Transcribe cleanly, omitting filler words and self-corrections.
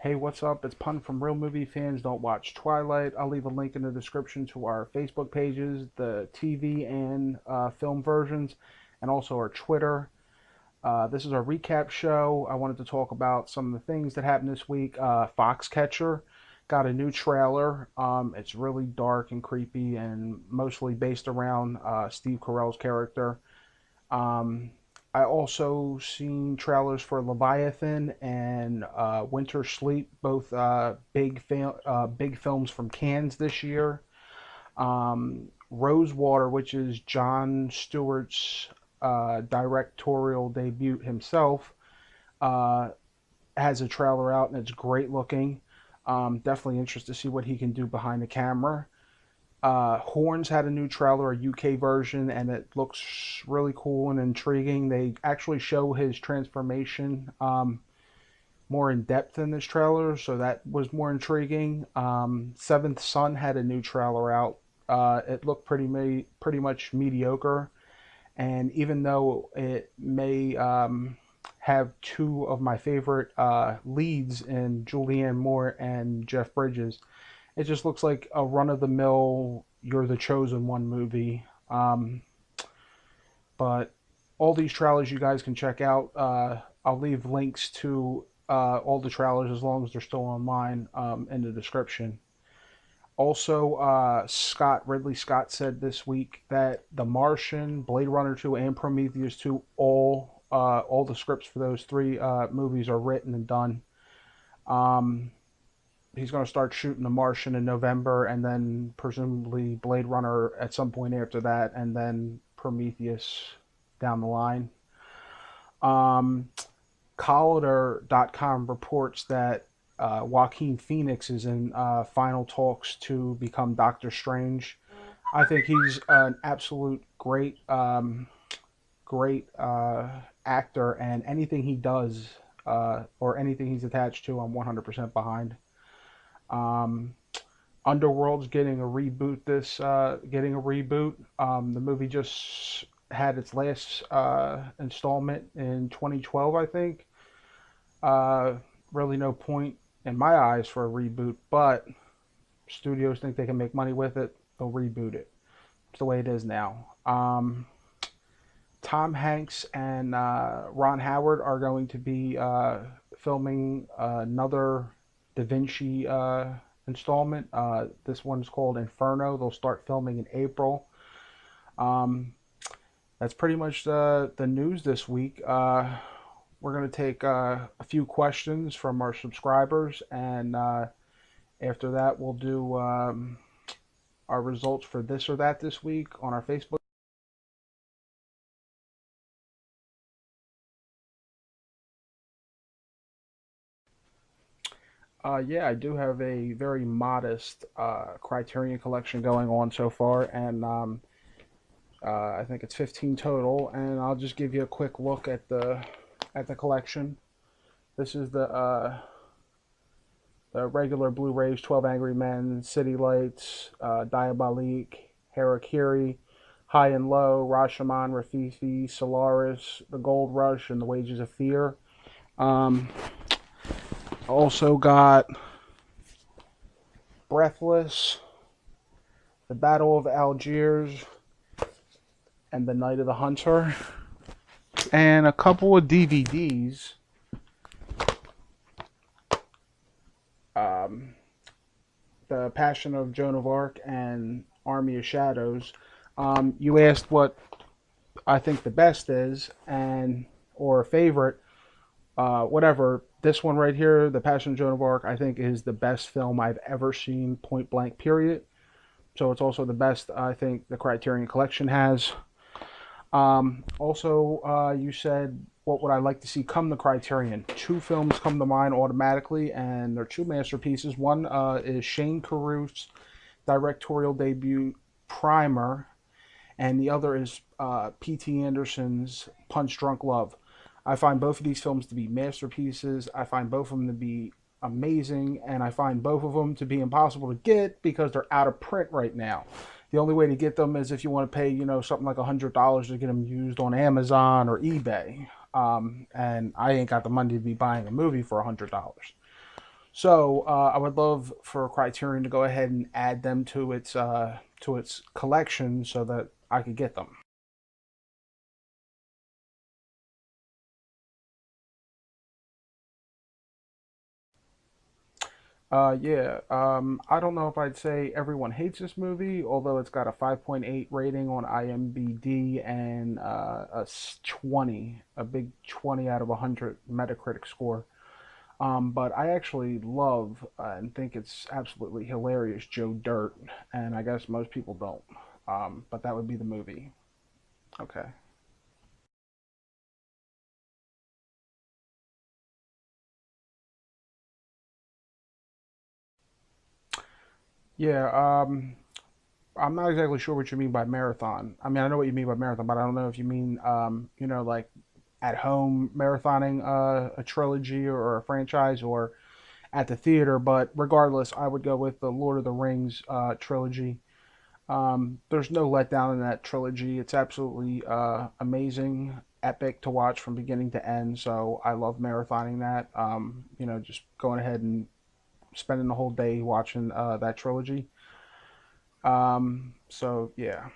Hey, what's up? It's Pun from Real Movie Fans Don't Watch Twilight. I'll leave a link in the description to our Facebook pages, the TV and film versions, and also our Twitter. This is our recap show. I wanted to talk about some of the things that happened this week. Foxcatcher got a new trailer. It's really dark and creepy and mostly based around Steve Carell's character. Um, I also seen trailers for Leviathan and Winter Sleep, both big films from Cannes this year. Rosewater, which is Jon Stewart's directorial debut himself, uh, has a trailer out and it's great looking. Definitely interested to see what he can do behind the camera. Horns had a new trailer, a UK version, and it looks really cool and intriguing. They actually show his transformation more in depth in this trailer, so that was more intriguing. Seventh Son had a new trailer out. It looked pretty much mediocre, and even though it may have two of my favorite leads in Julianne Moore and Jeff Bridges, it just looks like a run of the mill You're the Chosen One movie. But all these trailers you guys can check out. I'll leave links to all the trailers as long as they're still online in the description. Also, Ridley Scott said this week that The Martian, Blade Runner 2, and Prometheus 2, all the scripts for those three movies are written and done. Um, he's going to start shooting The Martian in November, and then presumably Blade Runner at some point after that, and then Prometheus down the line. Um, Collider.com reports that Joaquin Phoenix is in final talks to become Doctor Strange. I think he's an absolute great actor, and anything he does or anything he's attached to, I'm 100% behind. Um, Underworld's getting a reboot. Getting a reboot. The movie just had its last installment in 2012, I think. Uh, really, no point in my eyes for a reboot, but studios think they can make money with it. They'll reboot it. It's the way it is now. Tom Hanks and Ron Howard are going to be filming another Da Vinci installment. This one's called Inferno. They'll start filming in April. Um, that's pretty much the news this week. We're going to take a few questions from our subscribers, and after that, we'll do our results for this or that this week on our Facebook. Yeah, I do have a very modest Criterion collection going on so far, and I think it's 15 total. And I'll just give you a quick look at the collection. This is the regular Blu-rays: 12 Angry Men, City Lights, Diabolique, Harakiri, High and Low, Rashomon, Rafifi, Solaris, The Gold Rush, and The Wages of Fear. Um, Also got Breathless, The Battle of Algiers, and The Night of the Hunter, and a couple of DVDs. Um, the Passion of Joan of Arc and Army of Shadows. You asked what I think the best is, and or a favorite. Whatever. This one right here, The Passion of Joan of Arc, I think is the best film I've ever seen, point blank, period. So it's also the best I think the Criterion Collection has. Also, you said, what would I like to see come to Criterion? Two films come to mind automatically, and they're two masterpieces. One is Shane Carruth's directorial debut, Primer, and the other is P.T. Anderson's Punch Drunk Love. I find both of these films to be masterpieces. I find both of them to be amazing, and I find both of them to be impossible to get because they're out of print right now. The only way to get them is if you want to pay, something like $100 to get them used on Amazon or eBay. And I ain't got the money to be buying a movie for $100. So I would love for Criterion to go ahead and add them to its collection so that I could get them. Yeah. I don't know if I'd say everyone hates this movie, although it's got a 5.8 rating on IMDb and 20, a big 20 out of 100 Metacritic score. But I actually love and think it's absolutely hilarious Joe Dirt, and I guess most people don't. But that would be the movie. Okay. Yeah. I'm not exactly sure what you mean by marathon. I mean, I know what you mean by marathon, but I don't know if you mean, like at home marathoning a trilogy or a franchise or at the theater. But regardless, I would go with the Lord of the Rings trilogy. There's no letdown in that trilogy. It's absolutely amazing, epic to watch from beginning to end. So I love marathoning that. Just going ahead and spending the whole day watching that trilogy. So yeah.